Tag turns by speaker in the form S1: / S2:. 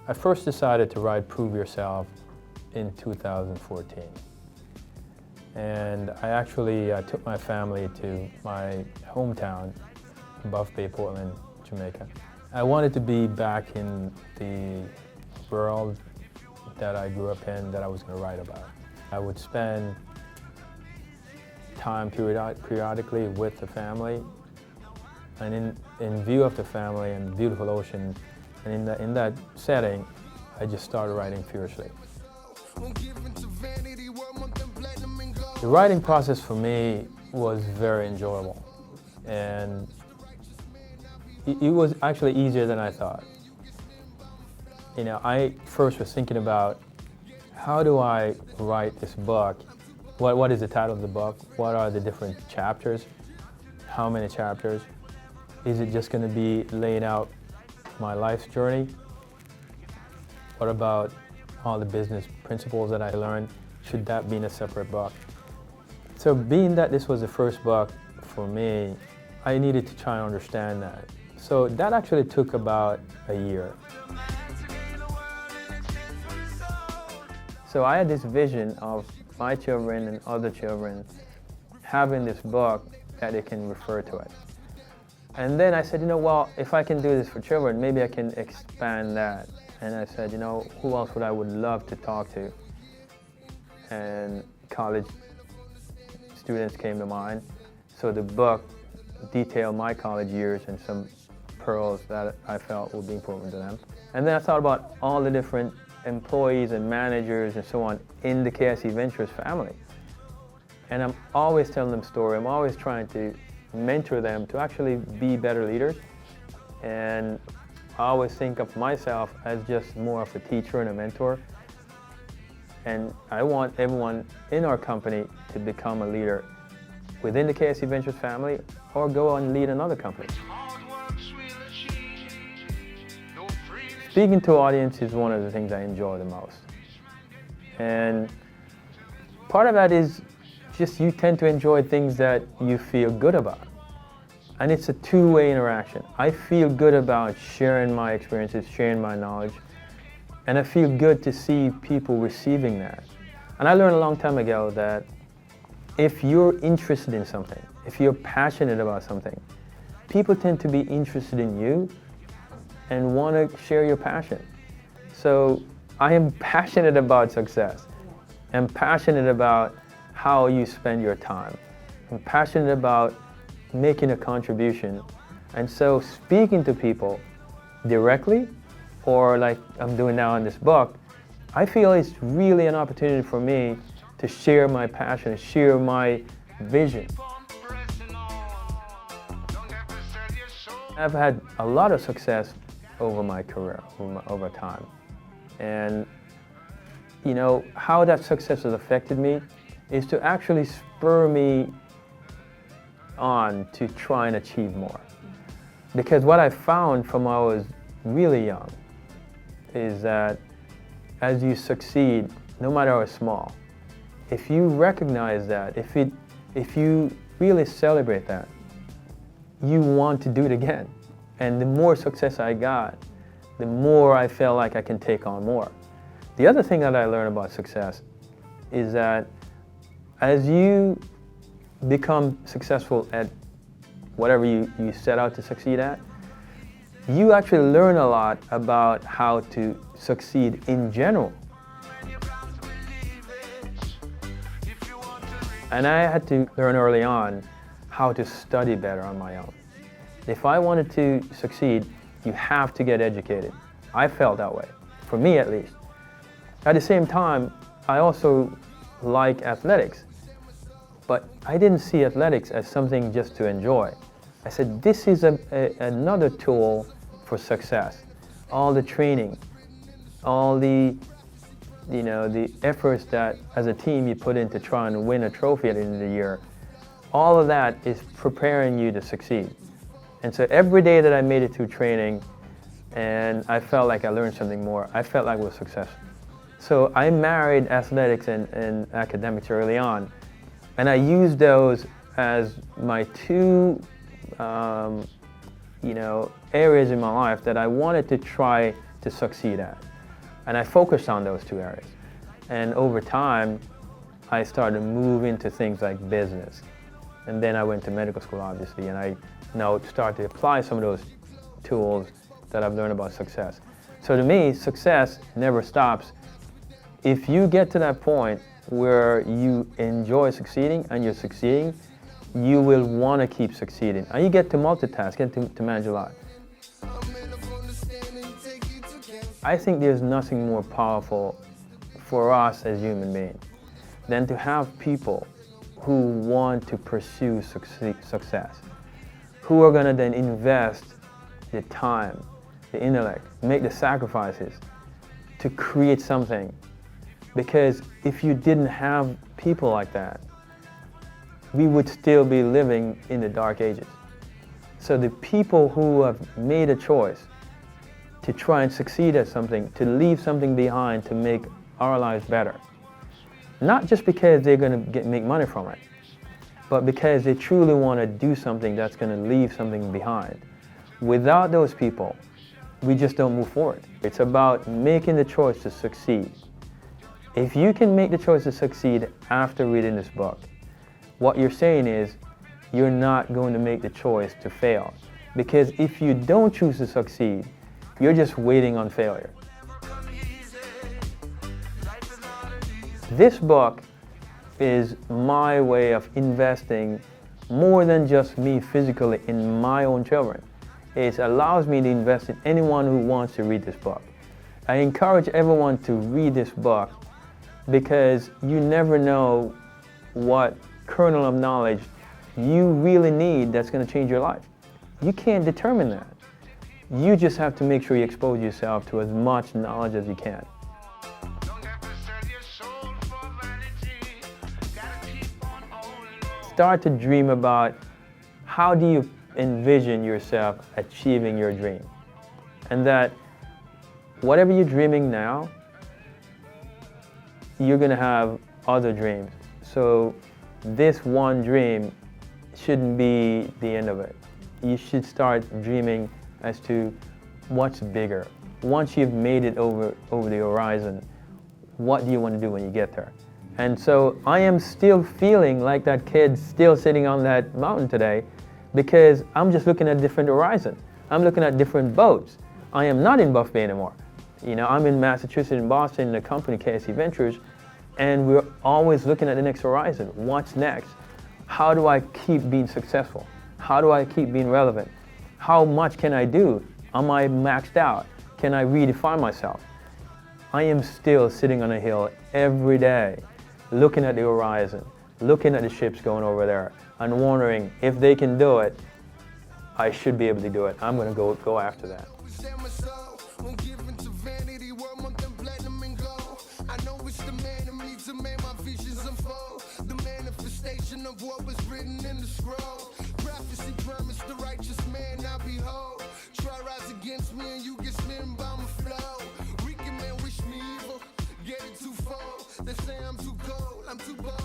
S1: I first decided to write Prove Yourself in 2014. And I actually took my family to my hometown, Buff Bay, Portland, Jamaica. I wanted to be back in the world that I grew up in, that I was going to write about. I would spend time periodically with the family, and in view of the family and the beautiful ocean, and in that setting, I just started writing furiously. The writing process for me was very enjoyable, and it was actually easier than I thought. You know, I first was thinking about, how do I write this book? What is the title of the book? What are the different chapters? How many chapters? Is it just going to be laying out my life's journey? What about all the business principles that I learned? Should that be in a separate book? So being that this was the first book for me, I needed to try and understand that. So that actually took about a year. So I had this vision of my children and other children having this book that they can refer to it. And then I said, well, if I can do this for children, maybe I can expand that. And I said, who else would love to talk to? And college students came to mind. So the book detailed my college years and some pearls that I felt would be important to them. And then I thought about all the different employees and managers and so on in the KICVentures family. And I'm always telling them story. I'm always trying to mentor them to actually be better leaders. And I always think of myself as just more of a teacher and a mentor. And I want everyone in our company to become a leader within the KICVentures family or go and lead another company. Speaking to audience is one of the things I enjoy the most. And part of that is just you tend to enjoy things that you feel good about. And it's a two-way interaction. I feel good about sharing my experiences, sharing my knowledge, and I feel good to see people receiving that. And I learned a long time ago that if you're interested in something, if you're passionate about something, people tend to be interested in you and want to share your passion. So I am passionate about success. I'm passionate about how you spend your time. I'm passionate about making a contribution. And so speaking to people directly, or like I'm doing now in this book, I feel it's really an opportunity for me to share my passion, share my vision. I've had a lot of success over my career, over time. And how that success has affected me is to actually spur me on to try and achieve more. Because what I found from when I was really young is that as you succeed, no matter how small, if you recognize that, if you really celebrate that, you want to do it again. And the more success I got, the more I felt like I can take on more. The other thing that I learned about success is that as you become successful at whatever you set out to succeed at, you actually learn a lot about how to succeed in general. And I had to learn early on how to study better on my own. If I wanted to succeed, you have to get educated. I felt that way, for me at least. At the same time, I also like athletics, but I didn't see athletics as something just to enjoy. I said, this is another tool for success. All the training, all the efforts that as a team you put in to try and win a trophy at the end of the year, all of that is preparing you to succeed. And so every day that I made it through training and I felt like I learned something more, I felt like I was successful. So I married athletics and academics early on, and I used those as my two areas in my life that I wanted to try to succeed at. And I focused on those two areas. And over time, I started to move into things like business. And then I went to medical school, obviously, and I now start to apply some of those tools that I've learned about success. So to me, success never stops. If you get to that point where you enjoy succeeding and you're succeeding, you will want to keep succeeding. And you get to multitask, get to manage a lot. I think there's nothing more powerful for us as human beings than to have people who want to pursue success, who are going to then invest the time, the intellect, make the sacrifices to create something. Because if you didn't have people like that, we would still be living in the dark ages. So the people who have made a choice to try and succeed at something, to leave something behind to make our lives better, not just because they're going to make money from it, but because they truly want to do something that's going to leave something behind. Without those people, we just don't move forward. It's about making the choice to succeed. If you can make the choice to succeed after reading this book, what you're saying is you're not going to make the choice to fail. Because if you don't choose to succeed, you're just waiting on failure. This book is my way of investing more than just me physically in my own children. It allows me to invest in anyone who wants to read this book. I encourage everyone to read this book because you never know what kernel of knowledge you really need that's going to change your life. You can't determine that. You just have to make sure you expose yourself to as much knowledge as you can. Start to dream about how do you envision yourself achieving your dream. And that whatever you're dreaming now, you're going to have other dreams. So this one dream shouldn't be the end of it. You should start dreaming as to what's bigger. Once you've made it over the horizon, what do you want to do when you get there? And so I am still feeling like that kid still sitting on that mountain today because I'm just looking at a different horizon. I'm looking at different boats. I am not in Buff Bay anymore. You know, I'm in Massachusetts, in Boston, in the company KICVentures, and we're always looking at the next horizon. What's next? How do I keep being successful? How do I keep being relevant? How much can I do? Am I maxed out? Can I redefine myself? I am still sitting on a hill every day, looking at the horizon, looking at the ships going over there, and wondering if they can do it, I should be able to do it. I'm going to go after that. Of what was written in the scroll. Prophecy promised the righteous man, now behold. Try rise against me and you get smitten by my flow. Wicked man wish me evil, get it twofold. They say I'm too cold, I'm too bold.